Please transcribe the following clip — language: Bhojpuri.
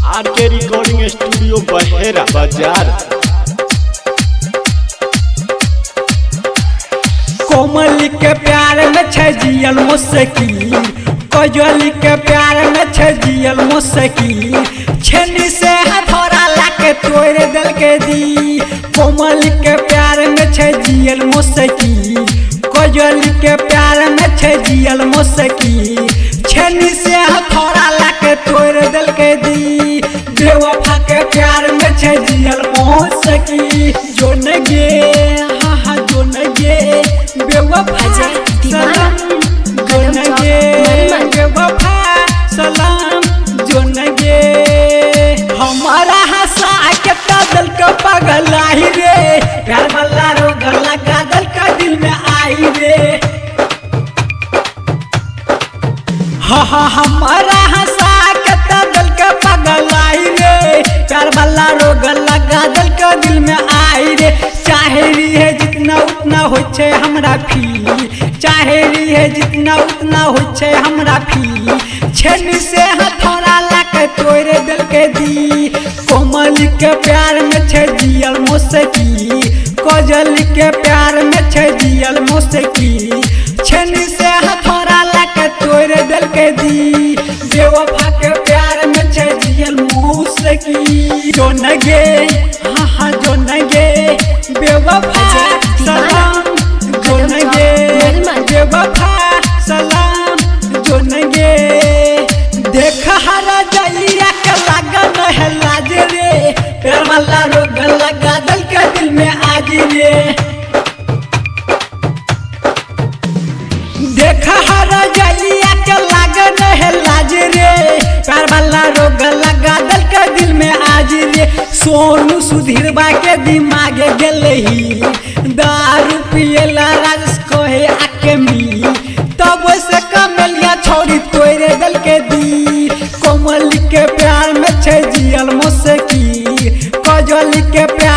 आरके रिकॉर्डिंग स्टूडियो बहेरा बाजार। कोमल के प्यार में छे जियल मुश्किल, कजल के प्यार में छे जियल मुश्किल, छेनी से हथौड़ा लाके तोड़ दिल के दी। कोमल के प्यार में छे जियल मुश्किल, कजल के प्यार में छे जियल मुश्किल, छेनी से हथौड़ा लाके तोड़ दिल के दी। बेवफा के प्यार में छे जियल मुश्किल, जो न गे हाँ हाँ जो न गे बेवफा सलाम, जो न गे बेवफा सलाम, जो न गे हमारा हंसा के दिल का पागल आई रे, प्यार वाला रोग लगा दिल का दिल में आई रे। हाँ हाँ हमारा हंसा के दिल का पागल आई रे, प्यार वाला रोग लगा दिल का दिल में आई रे। चाहे रही है जितना उतना हो छे हमरा फी, चाहे रही है जितना उतना हो छे हमरा फी, छेनी से हथौड़ा लाके तोड़ दिल के दी। कोमल के प्यार में छे जियल मुश्किल, कजल के प्यार में छे जियल मुश्किल, छेनी से हथौड़ा लाके तोड़ दिल के दी। बेवफा के प्यार में छे जियल मुश्किल, जो न गे हाँ हाँ जो न गे बेवफा सलाम, जो न गे बेवफा सलाम, जो न गे देख हरा जलिया के लगन है लाज रे, प्यार वाला रोग लगा दिल के दिल में आज रे। देख हरा जलिया के लगन है लाज रे, प्यार वाला रोग लगा दिल के दिल में आज रे। सोनू सुधीरबा के दिमाग गेले ही, दारू पियला राजेश कहे आके मी, तब से कमलिया छोड़ी तोड़े दिल के दी। कोमल के प्यार में छे जियल मुश्किल, कजल के प्यार